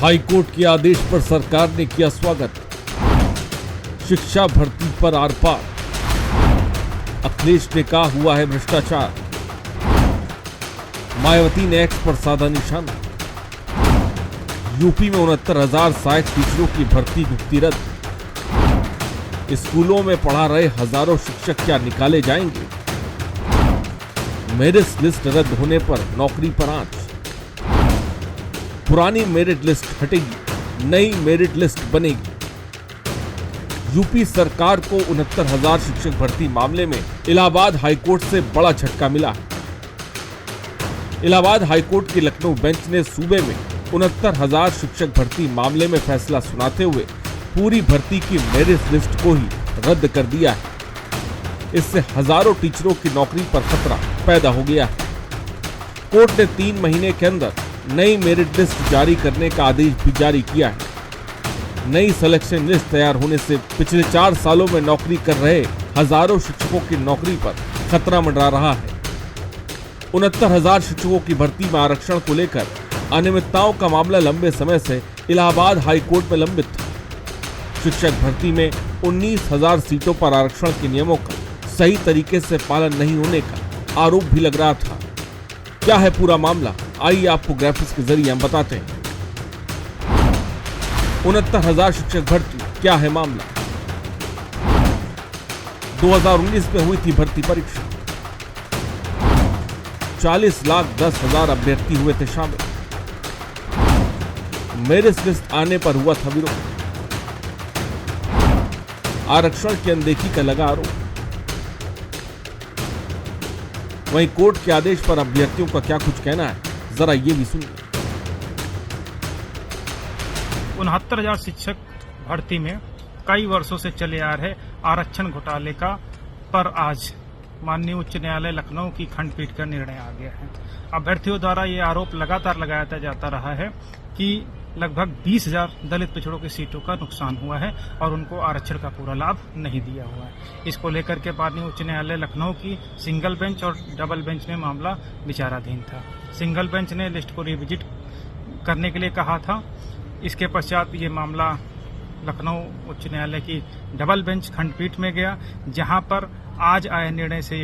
High court के आदेश पर सरकार ने किया स्वागत। शिक्षा भर्ती पर आर पार। अखिलेश ने कहा हुआ है भ्रष्टाचार। मायावती ने एक्स पर साधा निशाना। यूपी में 69,000 सहायक टीचरों की भर्ती नियुक्ति रद्द। स्कूलों में पढ़ा रहे हजारों शिक्षक क्या निकाले जाएंगे? मेरिट लिस्ट रद्द होने पर नौकरी पर आंच। पुरानी मेरिट लिस्ट हटेगी, नई मेरिट लिस्ट बनेगी। यूपी सरकार को 69,000 शिक्षक भर्ती मामले में इलाहाबाद हाईकोर्ट से बड़ा झटका मिला है। इलाहाबाद हाईकोर्ट की लखनऊ बेंच ने सूबे में 69,000 शिक्षक भर्ती मामले में फैसला सुनाते हुए पूरी भर्ती की मेरिट लिस्ट को ही रद्द कर दिया है। इससे हजारों टीचरों की नौकरी पर खतरा पैदा हो गया है। कोर्ट ने 3 महीने के अंदर नई मेरिट लिस्ट जारी करने का आदेश भी जारी किया है। नई सिलेक्शन लिस्ट तैयार होने से पिछले 4 सालों में नौकरी कर रहे हजारों शिक्षकों की नौकरी पर खतरा मंडरा रहा है। 69,000 शिक्षकों की भर्ती में आरक्षण को लेकर अनियमितताओं का मामला लंबे समय से इलाहाबाद हाईकोर्ट में लंबित था। शिक्षक भर्ती में 19,000 सीटों पर आरक्षण के नियमों का सही तरीके से पालन नहीं होने का आरोप भी लग रहा था। क्या है पूरा मामला, आइए आपको ग्राफिक्स के जरिए हम बताते हैं। 69,000 शिक्षक भर्ती, क्या है मामला? 2019 में हुई थी भर्ती परीक्षा। 40,10,000 अभ्यर्थी हुए थे शामिल। मेरिट लिस्ट आने पर हुआ था विरोध। आरक्षण की अनदेखी का लगा आरोप। वहीं कोर्ट के आदेश पर अभ्यर्थियों का क्या कुछ कहना है, जरा ये भी सुनिए। 69,000 शिक्षक भर्ती में कई वर्षों से चले आ रहे आरक्षण घोटाले का पर आज माननीय उच्च न्यायालय लखनऊ की खंडपीठ का निर्णय आ गया है। अभ्यर्थियों द्वारा ये आरोप लगातार लगाया जाता रहा है कि लगभग 20,000 दलित पिछड़ों की सीटों का नुकसान हुआ है और उनको आरक्षण का पूरा लाभ नहीं दिया हुआ है। इसको लेकर के माननीय उच्च न्यायालय लखनऊ की सिंगल बेंच और डबल बेंच में मामला विचाराधीन था। सिंगल बेंच ने लिस्ट को रिविजिट करने के लिए कहा था। इसके पश्चात ये मामला लखनऊ उच्च न्यायालय की डबल बेंच खंडपीठ में गया, जहां पर आज आए निर्णय से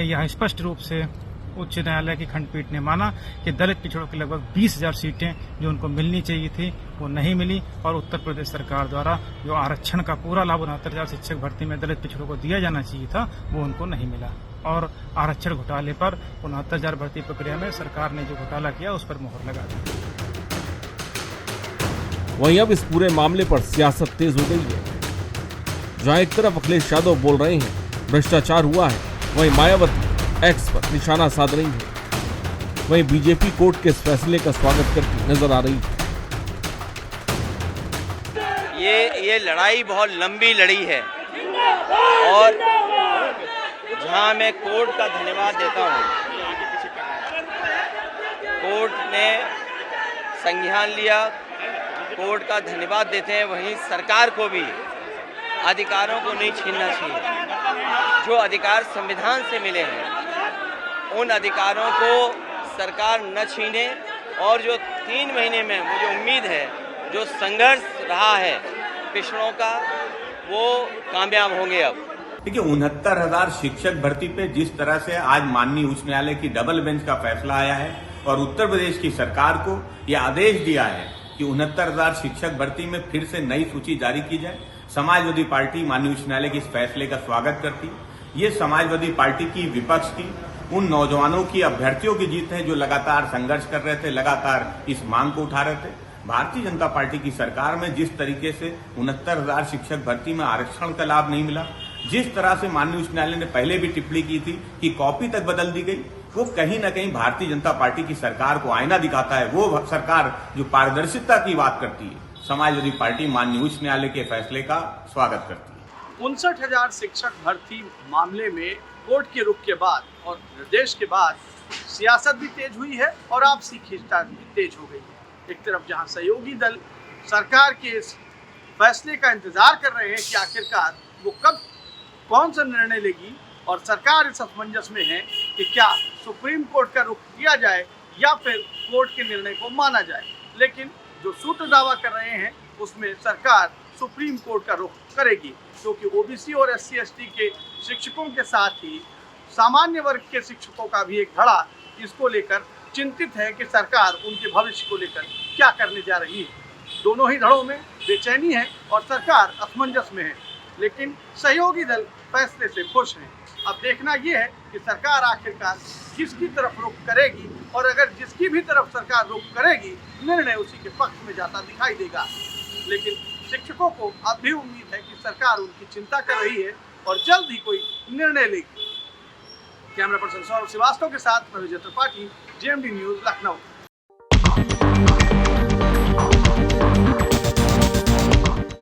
यह स्पष्ट रूप से उच्च न्यायालय की खंडपीठ ने माना कि दलित पिछड़ों की लगभग 20,000 सीटें जो उनको मिलनी चाहिए थी वो नहीं मिली और उत्तर प्रदेश सरकार द्वारा जो आरक्षण का पूरा लाभ 69,000 शिक्षक भर्ती में दलित पिछड़ों को दिया जाना चाहिए था वो उनको नहीं मिला। और आरक्षण घोटाले पर 69,000 भर्ती प्रक्रिया में सरकार ने जो घोटाला किया उस पर मोहर लगा दी। वहीं अब इस पूरे मामले पर सियासत तेज हो गई है। जहां एक तरफ अखिलेश यादव बोल रहे हैं भ्रष्टाचार हुआ है, वहीं मायावती एक्स पर निशाना साध रही है। वहीं बीजेपी कोर्ट के इस फैसले का स्वागत करती नजर आ रही है। ये लड़ाई बहुत लंबी लड़ी है और जहां मैं कोर्ट का धन्यवाद देता हूं, कोर्ट ने संज्ञान लिया, कोर्ट का धन्यवाद देते हैं। वहीं सरकार को भी अधिकारों को नहीं छीनना चाहिए। जो अधिकार संविधान से मिले हैं उन अधिकारों को सरकार न छीने और जो 3 महीने में मुझे उम्मीद है जो संघर्ष रहा है पिछड़ों का वो कामयाब होंगे। अब देखिए 69,000 शिक्षक भर्ती पे जिस तरह से आज माननीय उच्च न्यायालय की डबल बेंच का फैसला आया है और उत्तर प्रदेश की सरकार को यह आदेश दिया है कि 69,000 शिक्षक भर्ती में फिर से नई सूची जारी की जाए। समाजवादी पार्टी माननीय उच्च न्यायालय की इस फैसले का स्वागत करती है। ये समाजवादी पार्टी की, विपक्ष की, उन नौजवानों की, अभ्यर्थियों की जीत है जो लगातार संघर्ष कर रहे थे, लगातार इस मांग को उठा रहे थे। भारतीय जनता पार्टी की सरकार में जिस तरीके से 69,000 शिक्षक भर्ती में आरक्षण का लाभ नहीं मिला, जिस तरह से माननीय उच्च न्यायालय ने पहले भी टिप्पणी की थी कि कॉपी तक बदल दी गई, वो कहीं न कहीं भारतीय जनता पार्टी की सरकार को आईना दिखाता है। वो सरकार जो पारदर्शिता की बात करती है, समाजवादी पार्टी माननीय उच्च न्यायालय के फैसले का स्वागत करती है। 59,000 शिक्षक भर्ती मामले में कोर्ट के रुख के बाद और निर्देश के बाद सियासत भी तेज हुई है और आपसी खींचतान भी तेज हो गई है। एक तरफ जहां सहयोगी दल सरकार के इस फैसले का इंतजार कर रहे हैं कि आखिरकार वो कब कौन सा निर्णय लेगी, और सरकार इस असमंजस में है कि क्या सुप्रीम कोर्ट का रुख किया जाए या फिर कोर्ट के निर्णय को माना जाए। लेकिन जो सूत्र दावा कर रहे हैं उसमें सरकार सुप्रीम कोर्ट का रुख करेगी, क्योंकि ओबीसी और SC/ST के शिक्षकों के साथ ही सामान्य वर्ग के शिक्षकों का भी एक धड़ा इसको लेकर चिंतित है कि सरकार उनके भविष्य को लेकर क्या करने जा रही है। दोनों ही धड़ों में बेचैनी है और सरकार असमंजस में है, लेकिन सहयोगी दल फैसले से खुश हैं। अब देखना यह है कि सरकार आखिरकार किसकी तरफ रुख करेगी, और अगर जिसकी भी तरफ सरकार रुख करेगी निर्णय उसी के पक्ष में जाता दिखाई देगा। लेकिन शिक्षकों को अब भी उम्मीद है कि सरकार उनकी चिंता कर रही है और जल्द ही कोई निर्णय लेगी। कैमरा पर्सन सौरभ श्रीवास्तव के साथ मैं विजय त्रिपाठी, GMD न्यूज, लखनऊ।